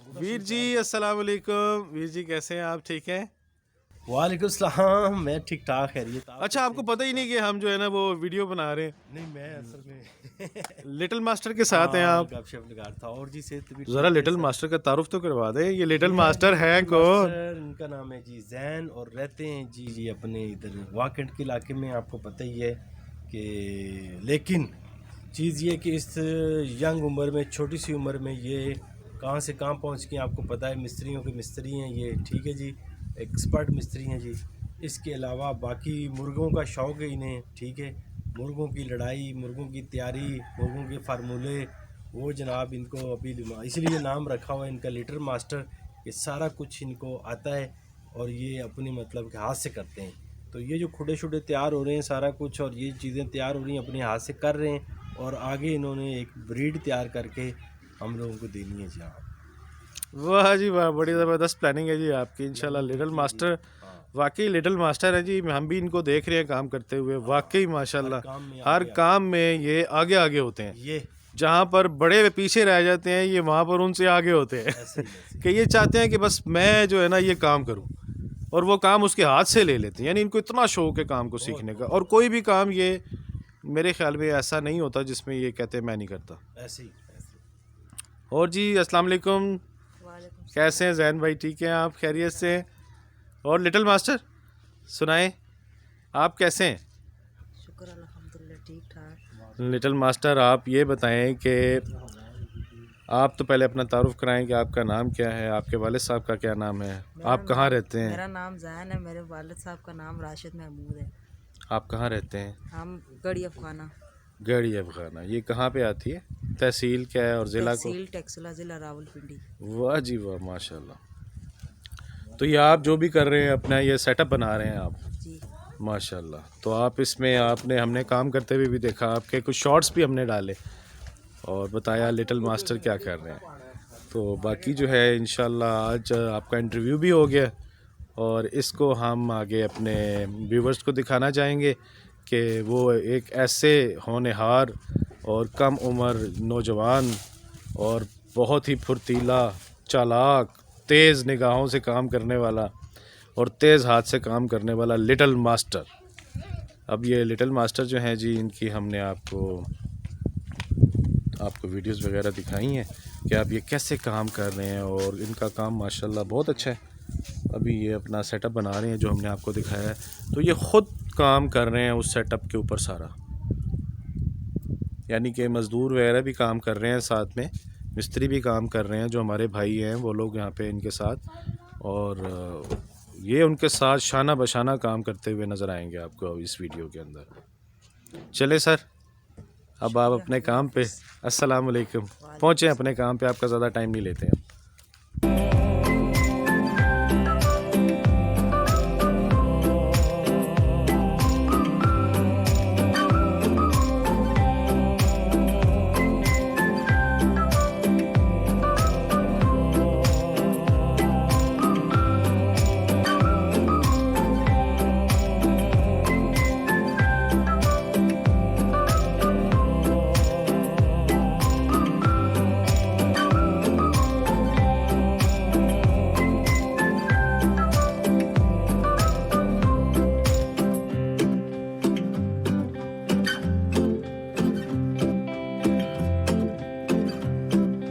वीर जी अस्सलाम वालेकुम। वीर जी कैसे हैं आप, ठीक हैं? वालेकुम सलाम। मैं ठीक ठाक खैरियत। आप अच्छा, आपको पता ही नहीं कि हम जो है ना वो वीडियो बना रहे हैं। नहीं, मैं असल में लिटिल मास्टर के साथ हैं हाँ आप। गपशप लगा रहा था। और जी सेहत भी ज़रा ठीक है लिटिल सर। मास्टर का तारुफ तो करवा दें, ये लिटिल ये है जी मास्टर हैं लिटिल कौन? मास्टर, इनका नाम है जी जैन और रहते हैं जी अपने इधर वाकेंट के इलाके में। आपको पता ही है कि लेकिन चीज़ ये कि इस यंग उम्र में, छोटी सी उम्र में ये कहाँ से कहाँ पहुँच गए आपको पता है। मिस्त्रियों के मिस्त्री हैं ये, ठीक है जी, एक्सपर्ट मिस्त्री हैं जी। इसके अलावा बाकी मुर्गों का शौक़ है इन्हें, ठीक है। मुर्गों की लड़ाई, मुर्गों की तैयारी, मुर्गों के फार्मूले, वो जनाब इनको अभी इसलिए नाम रखा हुआ है इनका लिटिल मास्टर। ये सारा कुछ इनको आता है और ये अपने मतलब के हाथ से करते हैं। तो ये जो खुडे शुडे तैयार हो रहे हैं सारा कुछ, और ये चीज़ें तैयार हो रही हैं अपने हाथ से कर रहे हैं। और आगे इन्होंने एक ब्रीड तैयार करके हम लोगों को देनी है जहाँ। वाह जी वाह, बड़ी ज़बरदस्त प्लानिंग है जी आपकी। इंशाल्लाह प्लानिंग है लिटिल जी मास्टर हाँ। वाकई लिटिल मास्टर है जी। हम भी इनको देख रहे हैं काम करते हुए, वाकई हर माशाल्लाह काम में हर आगे आगे काम में ये आगे आगे होते हैं। ये जहाँ पर बड़े पीछे रह जाते हैं, ये वहाँ पर उनसे आगे होते हैं। ऐसे ही ऐसे कि ये चाहते हैं कि बस मैं जो है ना ये काम करूँ, और वो काम उसके हाथ से ले लेते हैं। यानी इनको इतना शौक है काम को बहुत सीखने का, बहुत और कोई भी काम ये मेरे ख्याल में ऐसा नहीं होता जिसमें ये कहते हैं मैं नहीं करता। ऐसे ही ऐसे। और जी अस्सलाम वालेकुम, वालेकुम कैसे हैं जैन भाई, ठीक हैं आप, खैरियत से हैं? और लिटिल मास्टर सुनाएं, आप कैसे हैं? शुक्र अल्हम्दुलिल्लाह ठीक ठाक। लिटिल मास्टर आप ये बताएं कि आप तो पहले अपना तारुफ कराएं कि आपका नाम क्या है, आपके वालिद साहब का क्या नाम है, आप कहाँ रहते हैं? मेरा नाम जैन है, मेरे वालिद साहब का नाम राशिद महमूद है। आप कहाँ रहते हैं? हम गढ़ी अफगाना, गढ़ी अफगाना, ये कहाँ पे आती है? तहसील क्या है और ज़िला को? तहसील टेक्सला, ज़िला रावलपिंडी। वाह जी वाह, माशाल्लाह। तो ये आप जो भी कर रहे हैं अपना ये सेटअप बना रहे हैं आप, जी माशाल्लाह। तो आप इसमें आपने हमने काम करते हुए भी देखा, आपके कुछ शॉर्ट्स भी हमने डाले और बताया लिटिल मास्टर क्या कर रहे हैं। तो बाकी जो है इंशाल्लाह आज आपका इंटरव्यू भी हो गया, और इसको हम आगे अपने व्यूवर्स को दिखाना चाहेंगे कि वो एक ऐसे होनहार और कम उम्र नौजवान और बहुत ही फुर्तीला, चालाक, तेज़ निगाहों से काम करने वाला और तेज़ हाथ से काम करने वाला लिटिल मास्टर। अब ये लिटिल मास्टर जो हैं जी, इनकी हमने आपको वीडियोस वगैरह दिखाई हैं कि आप ये कैसे काम कर रहे हैं, और इनका काम माशाल्लाह बहुत अच्छा है। अभी ये अपना सेटअप बना रहे हैं जो हमने आपको दिखाया है, तो ये ख़ुद काम कर रहे हैं उस सेटअप के ऊपर सारा। यानी कि मज़दूर वगैरह भी काम कर रहे हैं, साथ में मिस्त्री भी काम कर रहे हैं, जो हमारे भाई हैं वो लोग यहाँ पे इनके साथ, और ये उनके साथ शाना बशाना काम करते हुए नज़र आएंगे आपको इस वीडियो के अंदर। चले सर, अब आप अपने काम पे, अस्सलाम वालेकुम, पहुँचें अपने काम पे, आपका ज़्यादा टाइम नहीं लेते हैं।